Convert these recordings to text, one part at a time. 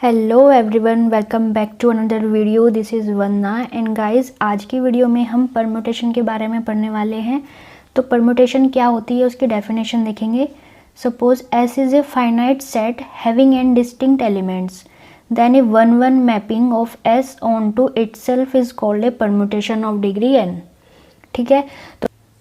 Hello everyone, welcome back to another video. This is Vandana and guys, आज की video में हम परम्यूटेशन के बारे में पढ़ने वाले हैं। तो परम्यूटेशन क्या होती है उसकी डेफिनेशन देखेंगे। Suppose S is a finite set having n distinct elements, then a one one mapping of S onto itself is called a permutation of degree n. ठीक है,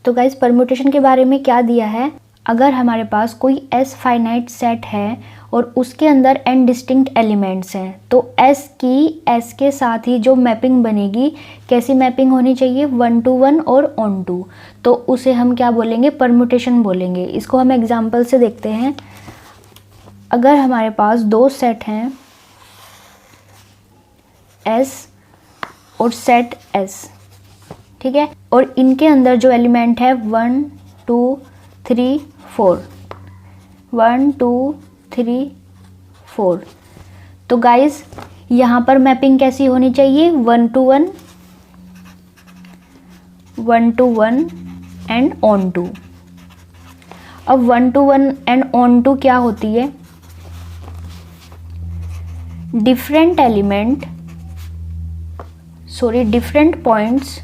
तो गाइस परम्यूटेशन के बारे में क्या दिया है। अगर हमारे पास कोई एस फाइनाइट सेट है और उसके अंदर एन डिस्टिंक्ट एलिमेंट्स हैं, तो एस के साथ ही जो मैपिंग बनेगी, कैसी मैपिंग होनी चाहिए, 1 to 1 और ऑन टू, तो उसे हम क्या बोलेंगे, परम्यूटेशन बोलेंगे। इसको हम एग्जांपल से देखते हैं। अगर हमारे पास दो सेट हैं एस और सेट एस, ठीक है, और इनके अंदर जो एलिमेंट है 1 2 3 4, 1 2 3 4, तो गाइस यहाँ पर मैपिंग कैसी होनी चाहिए, 1 to 1, 1 to 1 and on to. अब 1 to 1 एंड ऑन टू क्या होती है, different points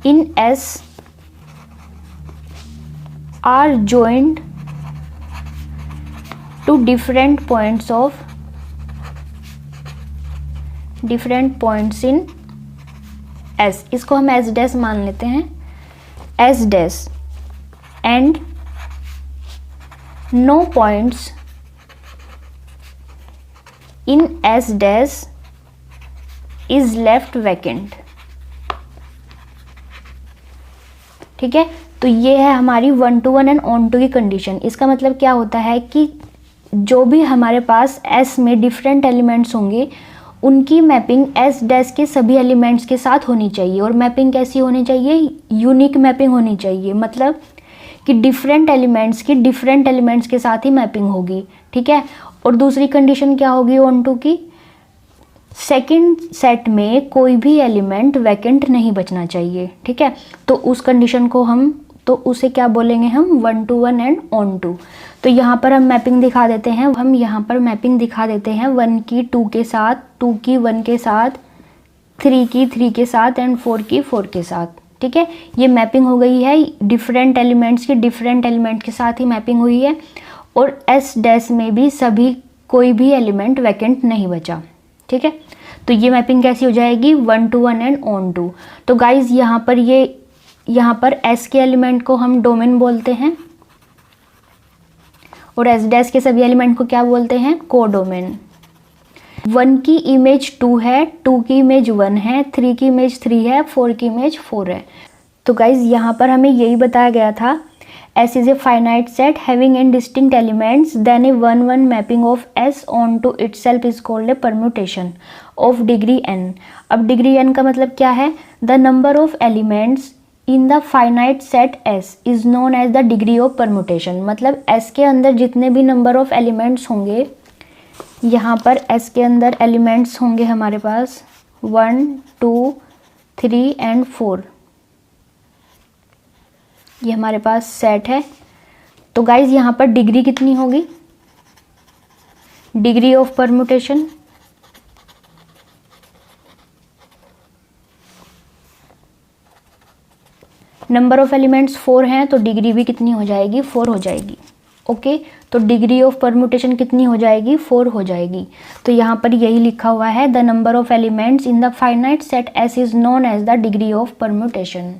in S R joined to different points in S। इसको हम S डैश मान लेते हैं, S dash, and no points in S dash is left vacant। ठीक है, तो ये है हमारी 1 to 1 एंड ऑन टू की कंडीशन। इसका मतलब क्या होता है कि जो भी हमारे पास S में डिफरेंट एलिमेंट्स होंगे, उनकी मैपिंग S डैश के सभी एलिमेंट्स के साथ होनी चाहिए। और मैपिंग कैसी होनी चाहिए, यूनिक मैपिंग होनी चाहिए, मतलब कि डिफरेंट एलिमेंट्स के साथ ही मैपिंग होगी। ठीक है, और दूसरी कंडीशन क्या होगी ऑन टू की, सेकंड सेट में कोई भी एलिमेंट वैकेंट नहीं बचना चाहिए। ठीक है, तो उस कंडीशन को उसे क्या बोलेंगे हम, 1 to 1 एंड ऑन टू। तो यहाँ पर हम मैपिंग दिखा देते हैं, 1 की 2 के साथ, 2 की 1 के साथ, 3 की 3 के साथ एंड 4 की 4 के साथ। ठीक है, ये मैपिंग हो गई है डिफरेंट एलिमेंट्स के साथ ही मैपिंग हुई है। और एस डैश में भी कोई भी एलिमेंट वैकेंट नहीं बचा। ठीक है, तो ये मैपिंग कैसी हो जाएगी, 1 to 1 एंड ऑन टू। तो गाइज यहाँ पर S के एलिमेंट को हम डोमेन बोलते हैं और S डैश के सभी एलिमेंट को क्या बोलते हैं, कोडोमेन। 1 की इमेज 2 है, 2 की इमेज 1 है, 3 की इमेज 3 है, 4 की इमेज 4 है। तो गाइज यहाँ पर हमें यही बताया गया था, S is a finite set having n distinct elements, then a 1-1 mapping of S onto itself is called a permutation of degree n। अब degree n का मतलब क्या है, the number of elements in the finite set S is known as the degree of permutation। मतलब S के अंदर जितने भी number of elements होंगे, यहाँ पर S के अंदर elements होंगे हमारे पास 1 2 3 एंड 4, ये हमारे पास सेट है। तो गाइज यहाँ पर डिग्री कितनी होगी, degree of permutation, number of elements 4 हैं, तो डिग्री भी कितनी हो जाएगी, 4 हो जाएगी। ओके, तो डिग्री ऑफ परम्यूटेशन कितनी हो जाएगी, 4 हो जाएगी। तो यहाँ पर यही लिखा हुआ है, the number of elements in the finite set S is known as the degree of permutation.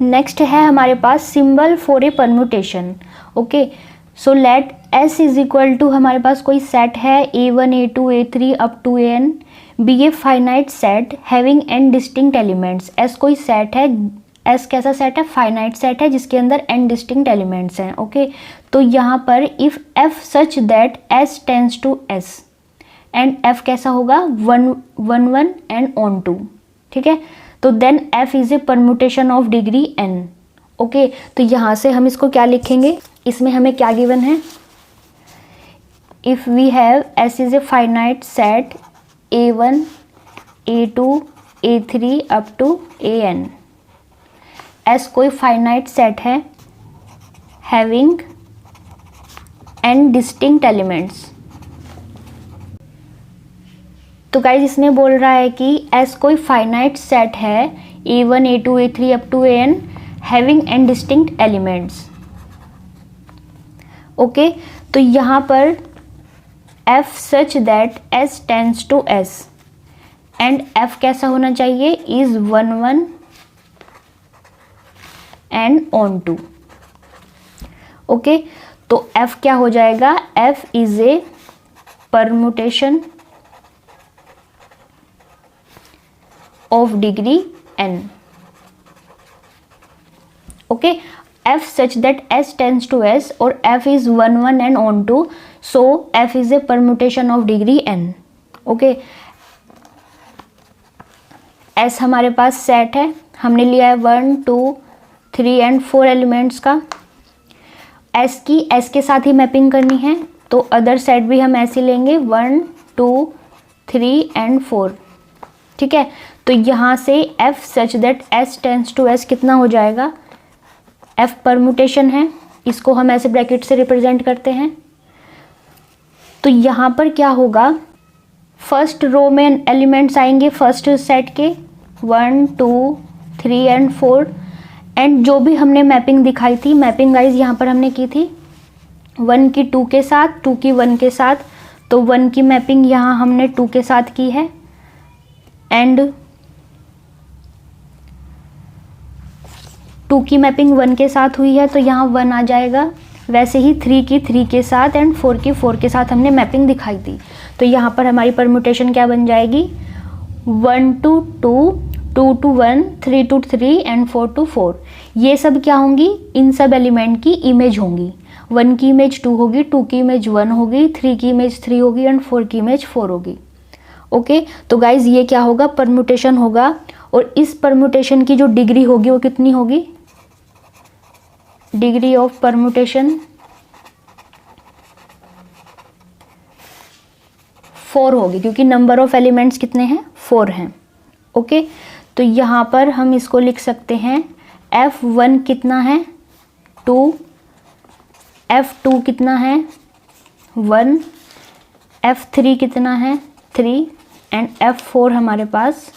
Next है हमारे पास symbol for a permutation. Okay, so let S is equal to, हमारे पास कोई सेट है A1 A2 A3 up to AN, be a finite set having n distinct elements. S कोई set है, S कैसा सेट है, फाइनाइट सेट है जिसके अंदर n डिस्टिंक्ट एलिमेंट्स हैं। ओके, तो यहाँ पर if F such that S tends to S and F कैसा होगा, 1 1 एंड ऑन टू। ठीक है, तो then F is a permutation of degree n। Okay, तो यहाँ से हम इसको क्या लिखेंगे, इसमें हमें क्या गिवन है, if we have S is a finite set A1 A2 A3 up to AN, S कोई फाइनाइट सेट है हैविंग एंड डिस्टिंक्ट एलिमेंट्स। तो गाइज इसमें बोल रहा है कि एस कोई फाइनाइट सेट है A1 A2 A3 up to AN having and distinct elements. Okay, तो यहाँ पर F such that S tends to S and F कैसा होना चाहिए, is 1 1 and onto. Okay, तो F क्या हो जाएगा, F is a permutation of degree n। Okay, F such that S tends to S और F is 1 1 and on to, so F is a permutation of degree n। Okay, S हमारे पास set है, हमने लिया है 1 2 3 and 4 elements का। S की S के साथ ही मैपिंग करनी है, तो अदर सेट भी हम ऐसे लेंगे 1 2 3 एंड 4। ठीक है, तो यहाँ से F such that S tends to S कितना हो जाएगा, F परमुटेशन है, इसको हम ऐसे ब्रैकेट से रिप्रेजेंट करते हैं। तो यहाँ पर क्या होगा, फर्स्ट रो में एलिमेंट्स आएंगे फर्स्ट सेट के 1 2 3 एंड 4 एंड जो भी हमने मैपिंग दिखाई थी, मैपिंग गाइज यहाँ पर हमने की थी 1 की 2 के साथ, 2 की 1 के साथ, तो 1 की मैपिंग यहाँ हमने 2 के साथ की है एंड 2 की मैपिंग 1 के साथ हुई है, तो यहाँ 1 आ जाएगा। वैसे ही 3 की 3 के साथ एंड 4 की 4 के साथ हमने मैपिंग दिखाई थी, तो यहाँ पर हमारी परम्यूटेशन क्या बन जाएगी, 1 to 2 2 to 1 3 to 3 and 4 to 4। ये सब क्या होंगी, इन सब एलिमेंट की इमेज होंगी। 1 की इमेज 2 होगी, 2 की इमेज 1 होगी, 3 की इमेज 3 होगी एंड 4 की इमेज 4 होगी। ओके, तो गाइज ये क्या होगा, परम्यूटेशन होगा और इस परम्यूटेशन की जो डिग्री होगी वो कितनी होगी, डिग्री ऑफ परम्यूटेशन 4 होगी, क्योंकि नंबर ऑफ एलिमेंट्स कितने हैं, 4 हैं। ओके, तो यहाँ पर हम इसको लिख सकते हैं F1 कितना है 2, F2 कितना है 1, F3 कितना है 3 एंड F4 हमारे पास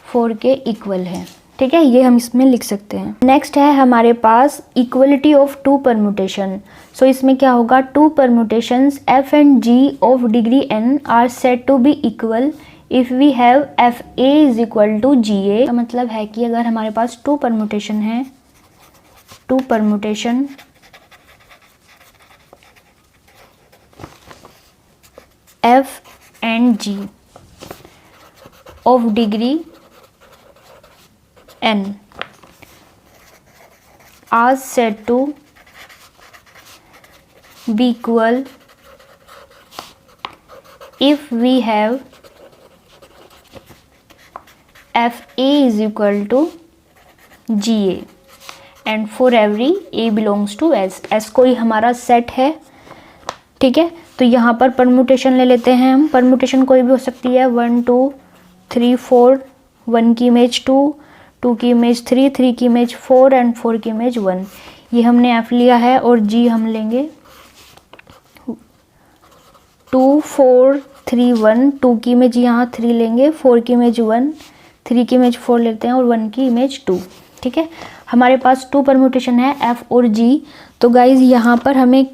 4 के इक्वल है। ठीक है, ये हम इसमें लिख सकते हैं। नेक्स्ट है हमारे पास इक्वलिटी ऑफ 2 परम्यूटेशन। सो इसमें क्या होगा, 2 permutations F and G of degree n are said to be equal if we have FA is equal to GA। का मतलब है कि अगर हमारे पास 2 परम्यूटेशन है, 2 permutation F and G of degree n are said to be equal if we have FA is equal to GA and for every A belongs to S। S कोई हमारा set है। ठीक है, तो यहाँ पर परम्यूटेशन ले लेते हैं हम। परम्यूटेशन कोई भी हो सकती है, 1 2 3 4, 1 की इमेज 2, 2 की इमेज 3, 3 की इमेज 4 एंड 4 की इमेज 1। ये हमने F लिया है और G हम लेंगे 2 4 3 1, 2 की इमेज यहाँ 3 लेंगे, 4 की इमेज 1, 3 की इमेज 4 लेते हैं और 1 की इमेज 2। ठीक है, हमारे पास 2 परम्यूटेशन है F और G। तो गाइज यहाँ पर हमें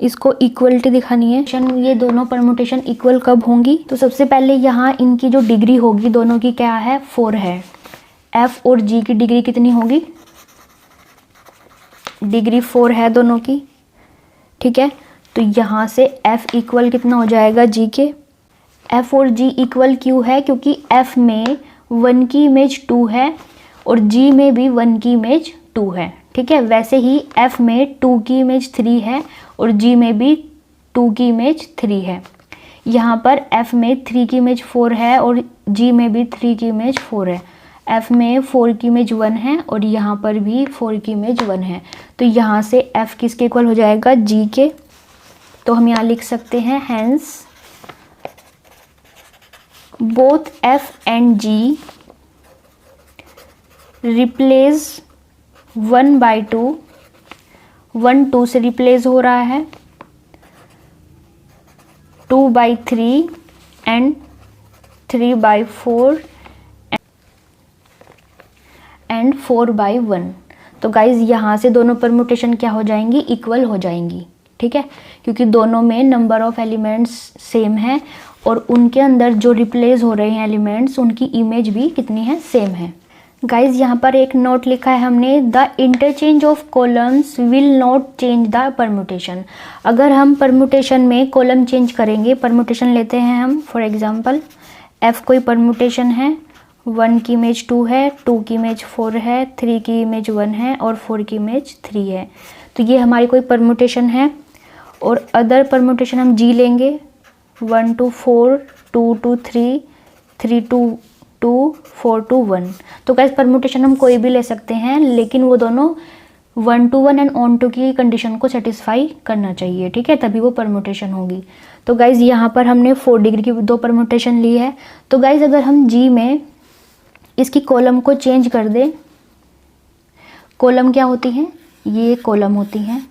इसको इक्वलिटी दिखानी है। ये दोनों परम्यूटेशन इक्वल कब होंगी, तो सबसे पहले यहाँ इनकी जो डिग्री होगी दोनों की क्या है, 4 है। F और G की डिग्री कितनी होगी, डिग्री 4 है दोनों की। ठीक है, तो यहाँ से F इक्वल कितना हो जाएगा G के। F और G इक्वल क्यों है, क्योंकि F में 1 की इमेज 2 है और G में भी 1 की इमेज 2 है। ठीक है, वैसे ही F में 2 की इमेज 3 है और G में भी 2 की इमेज 3 है। यहाँ पर F में 3 की इमेज 4 है और G में भी 3 की इमेज 4 है। F में 4 की इमेज 1 है और यहाँ पर भी 4 की इमेज 1 है। तो यहाँ से F किसके इक्वल हो जाएगा, G के। तो हम यहाँ लिख सकते हैं hence both F and G replace 1/2, 1 2 से रिप्लेस हो रहा है 2/3 एंड 3/4 एंड 4/1। तो गाइज यहाँ से दोनों परमुटेशन क्या हो जाएंगी, इक्वल हो जाएंगी, ठीक है, क्योंकि दोनों में नंबर ऑफ एलिमेंट्स सेम है और उनके अंदर जो रिप्लेस हो रहे हैं एलिमेंट्स उनकी इमेज भी कितनी है, सेम है। गाइज यहाँ पर एक नोट लिखा है हमने, the interchange of columns will not change the permutation. अगर हम परमुटेशन में कॉलम चेंज करेंगे, परमुटेशन लेते हैं हम, फॉर एग्जांपल f कोई परमुटेशन है, 1 की इमेज 2 है, 2 की इमेज 4 है, 3 की इमेज 1 है और 4 की इमेज 3 है। तो ये हमारी कोई परमुटेशन है। और अदर परमुटेशन हम g लेंगे, 1 to 4, 2 to 3, 3 to 2, 4 to 1। तो गाइस परमुटेशन हम कोई भी ले सकते हैं, लेकिन वो दोनों 1 to 1 एंड ऑन टू की कंडीशन को सेटिस्फाई करना चाहिए, ठीक है, तभी वो परमुटेशन होगी। तो गाइस यहाँ पर हमने 4 डिग्री की 2 परमुटेशन ली है। तो गाइस अगर हम g में इसकी कॉलम को चेंज कर दें, कॉलम क्या होती हैं, ये कॉलम होती हैं,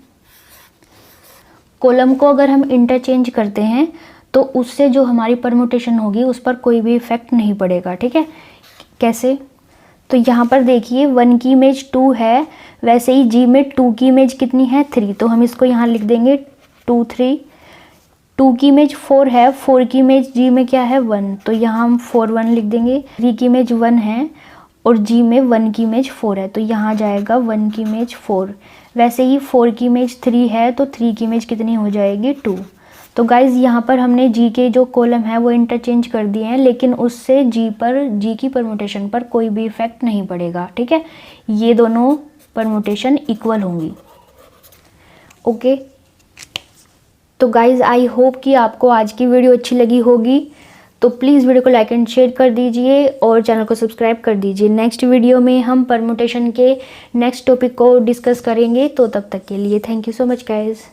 कॉलम को अगर हम इंटरचेंज करते हैं तो उससे जो हमारी परमुटेशन होगी उस पर कोई भी इफेक्ट नहीं पड़ेगा, ठीक है। कैसे, तो यहाँ पर देखिए 1 की इमेज 2 है, वैसे ही g में 2 की इमेज कितनी है, 3, तो हम इसको यहाँ लिख देंगे 2 3। 2 की इमेज 4 है, 4 की इमेज g में क्या है, 1, तो यहाँ हम 4 1 लिख देंगे। 3 की इमेज 1 है और g में 1 की इमेज 4 है, तो यहाँ जाएगा 1 की इमेज 4। वैसे ही 4 की इमेज 3 है, तो 3 की इमेज कितनी हो जाएगी, 2। तो गाइज यहाँ पर हमने g के जो कॉलम है वो इंटरचेंज कर दिए हैं, लेकिन उससे g की परमुटेशन पर कोई भी इफेक्ट नहीं पड़ेगा, ठीक है। ये दोनों परमुटेशन इक्वल होंगी, ओके। तो गाइज आई होप कि आपको आज की वीडियो अच्छी लगी होगी। तो प्लीज़ वीडियो को लाइक एंड शेयर कर दीजिए और चैनल को सब्सक्राइब कर दीजिए। नेक्स्ट वीडियो में हम परमुटेशन के नेक्स्ट टॉपिक को डिस्कस करेंगे। तो तब तक के लिए thank you so much guys.